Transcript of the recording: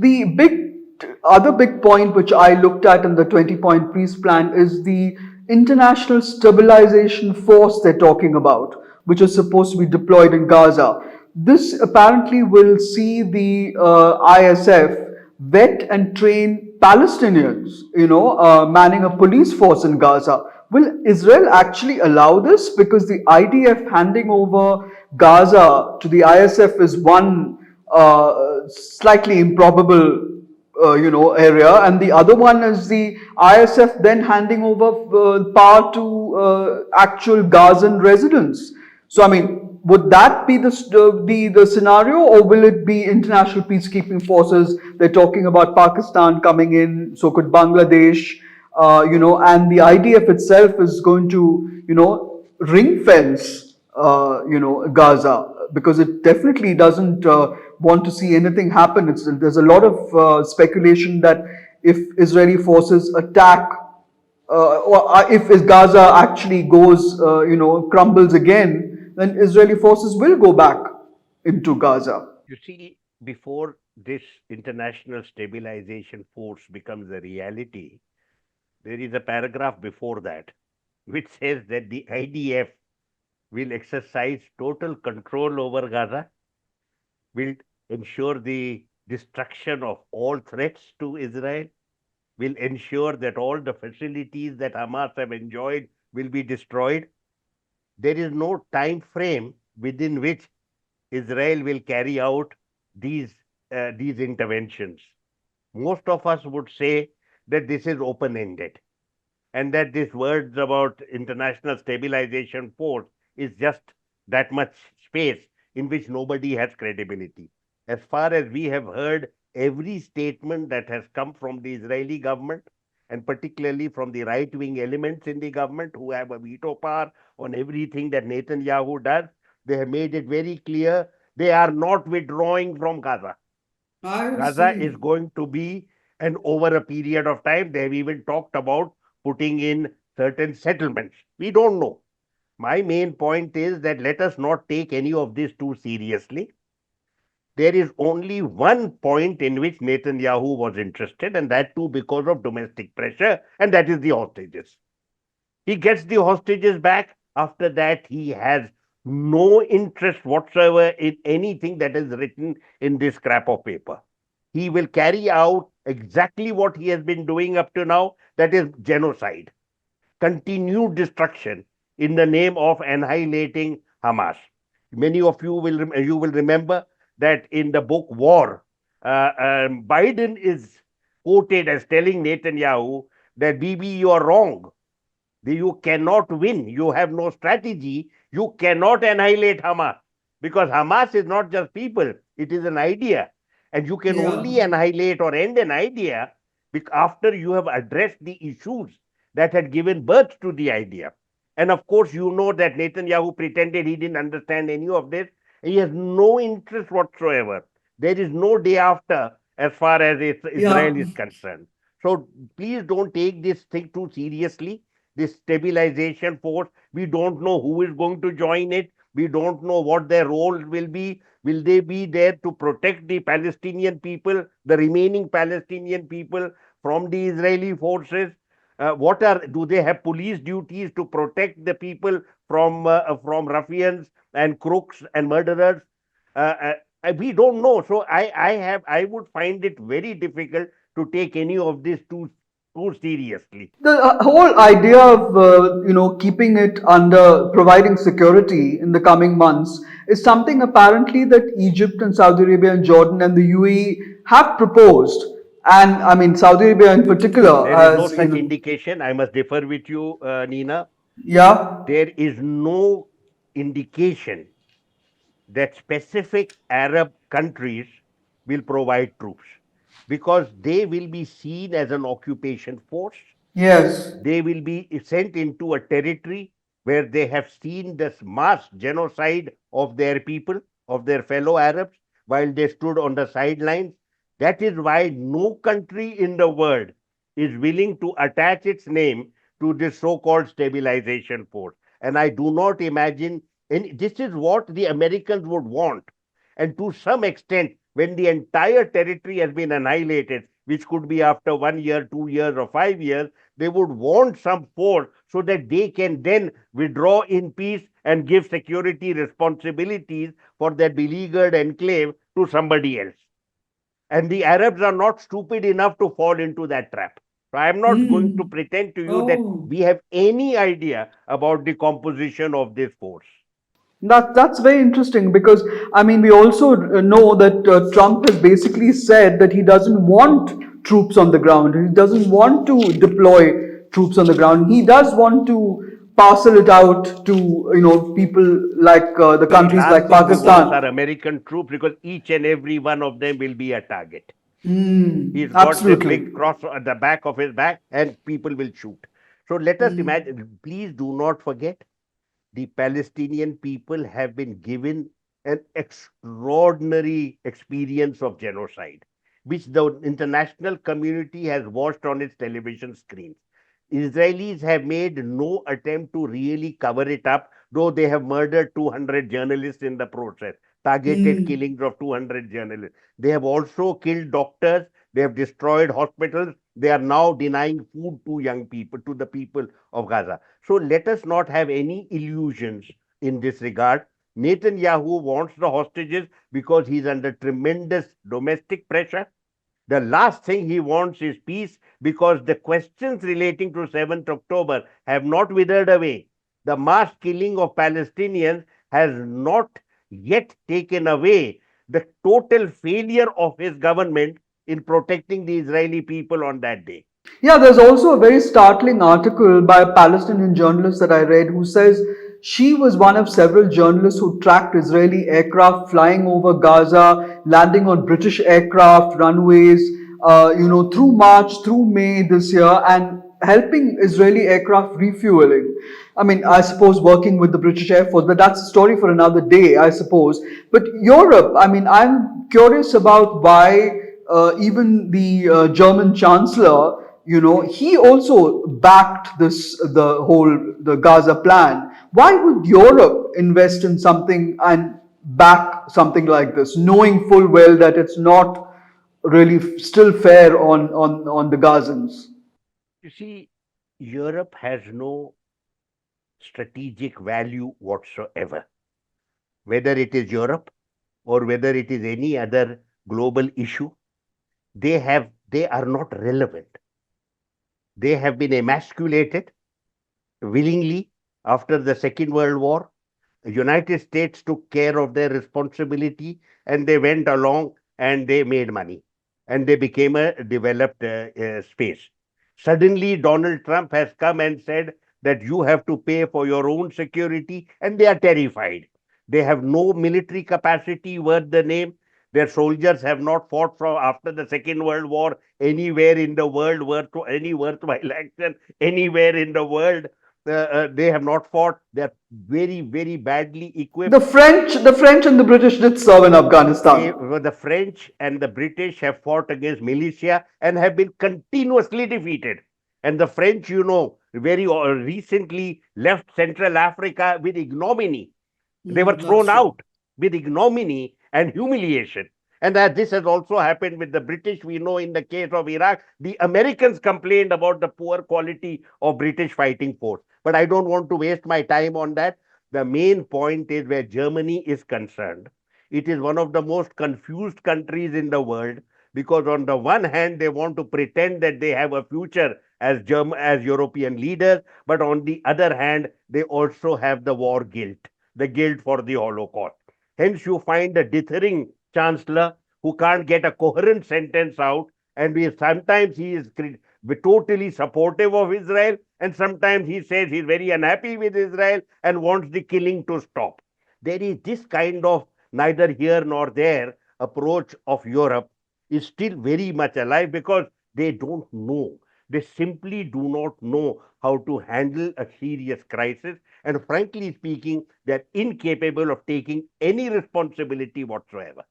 The other big point which I looked at in the 20-point peace plan is the international stabilization force they're talking about, which is supposed to be deployed in Gaza. This apparently will see the ISF vet and train Palestinians, manning a police force in Gaza. Will Israel actually allow this? Because the IDF handing over Gaza to the ISF is one slightly improbable area, and the other one is the ISF then handing over power to actual Gazan residents. So, I mean, would that be the scenario, or will it be international peacekeeping forces? They're talking about Pakistan coming in, so could Bangladesh, and the IDF itself is going to, ring fence, Gaza, because it definitely doesn't want to see anything happen. There's a lot of speculation that if Israeli forces attack, or if Gaza actually goes, crumbles again, then Israeli forces will go back into Gaza. You see, before this international stabilization force becomes a reality, there is a paragraph before that which says that the IDF will exercise total control over Gaza, will ensure the destruction of all threats to Israel, will ensure that all the facilities that Hamas have enjoyed will be destroyed. There is no time frame within which Israel will carry out these interventions. Most of us would say that this is open-ended, and that these words about international stabilization force is just that much space in which nobody has credibility. As far as we have heard, every statement that has come from the Israeli government, and particularly from the right-wing elements in the government who have a veto power on everything that Netanyahu does, they have made it very clear they are not withdrawing from Gaza. I Gaza is see. going to be, and over a period of time, they have even talked about putting in certain settlements. We don't know. My main point is that let us not take any of this too seriously. There is only one point in which Netanyahu was interested, and that too because of domestic pressure, and that is the hostages. He gets the hostages back. After that, he has no interest whatsoever in anything that is written in this scrap of paper. He will carry out exactly what he has been doing up to now, that is genocide, continued destruction in the name of annihilating Hamas. Many of you will remember that in the book War, Biden is quoted as telling Netanyahu that Bibi, you are wrong. You cannot win. You have no strategy. You cannot annihilate Hamas, because Hamas is not just people, it is an idea. And you can Yeah. only annihilate or end an idea after you have addressed the issues that had given birth to the idea. And of course, you know that Netanyahu pretended he didn't understand any of this. He has no interest whatsoever. There is no day after as far as Yeah. Israel is concerned. So please don't take this thing too seriously. This stabilization force, we don't know who is going to join it. We don't know what their roles will be. Will they be there to protect the Palestinian people, the remaining Palestinian people from the Israeli forces? Do they have police duties to protect the people from ruffians and crooks and murderers? We don't know. So I would find it very difficult to take any of this too seriously. The whole idea of keeping it under providing security in the coming months is something apparently that Egypt and Saudi Arabia and Jordan and the UAE have proposed, and I mean Saudi Arabia in particular There is no has such indication. I must differ with you, Nina. yeah. There is no indication that specific Arab countries will provide troops, because they will be seen as an occupation force. Yes. They will be sent into a territory where they have seen this mass genocide of their people, of their fellow Arabs, while they stood on the sidelines. That is why no country in the world is willing to attach its name to this so called stabilization force. And I do not imagine, and this is what the Americans would want. And to some extent, when the entire territory has been annihilated, which could be after 1 year, 2 years, or 5 years, they would want some force so that they can then withdraw in peace and give security responsibilities for their beleaguered enclave to somebody else. And the Arabs are not stupid enough to fall into that trap. So I am not going to Hmm. pretend to you that Oh. we have any idea about the composition of this force. That's very interesting because I mean we also know that Trump has basically said that he doesn't want troops on the ground. He doesn't want to deploy troops on the ground. He does want to parcel it out to people like the The countries last like thing he wants Pakistan. are American troops because each and every one of them will be a target. He's got the Absolutely. big cross at the back of his back and people will shoot. So let us imagine, please do not forget, the Palestinian people have been given an extraordinary experience of genocide, which the international community has watched on its television screens. Israelis have made no attempt to really cover it up, though they have murdered 200 journalists in the process, targeted killings of 200 journalists. They have also killed doctors, they have destroyed hospitals, they are now denying food to young people, to the people of Gaza. So let us not have any illusions in this regard. Netanyahu wants the hostages because he's under tremendous domestic pressure. The last thing he wants is peace because the questions relating to 7th October have not withered away. The mass killing of Palestinians has not yet taken away the total failure of his government in protecting the Israeli people on that day. Yeah, there's also a very startling article by a Palestinian journalist that I read who says she was one of several journalists who tracked Israeli aircraft flying over Gaza, landing on British aircraft runways, through March, through May this year, and helping Israeli aircraft refueling. I mean, I suppose working with the British Air Force, but that's a story for another day, I suppose. But Europe, I mean, I'm curious about why even the German Chancellor, he also backed the Gaza plan. Why would Europe invest in something and back something like this, knowing full well that it's not really still fair on the Gazans? You see, Europe has no strategic value whatsoever, whether it is Europe or whether it is any other global issue. They are not relevant. They have been emasculated willingly after the Second World War. The United States took care of their responsibility and they went along and they made money and they became a developed space. Suddenly, Donald Trump has come and said that you have to pay for your own security, and they are terrified. They have no military capacity worth the name. Their soldiers have not fought from after the Second World War anywhere in the world worth any worthwhile action anywhere in the world. They have not fought. They are very, very badly The equipped. French and the British did serve in Afghanistan. The French and the British have fought against militia and have been continuously defeated. And the French, very recently left Central Africa with ignominy. They were That's thrown true. out with ignominy and humiliation. And that this has also happened with the British. We know in the case of Iraq, the Americans complained about the poor quality of British fighting force. But I don't want to waste my time on that. The main point is where Germany is concerned. It is one of the most confused countries in the world because on the one hand they want to pretend that they have a future as European leaders, but on the other hand they also have the guilt for the Holocaust. Hence, you find a dithering chancellor who can't get a coherent sentence out, and sometimes he is totally supportive of Israel, and sometimes he says he's very unhappy with Israel and wants the killing to stop. There is this kind of neither here nor there approach of Europe is still very much alive because they don't know. They simply do not know how to handle a serious crisis. And frankly speaking, they're incapable of taking any responsibility whatsoever.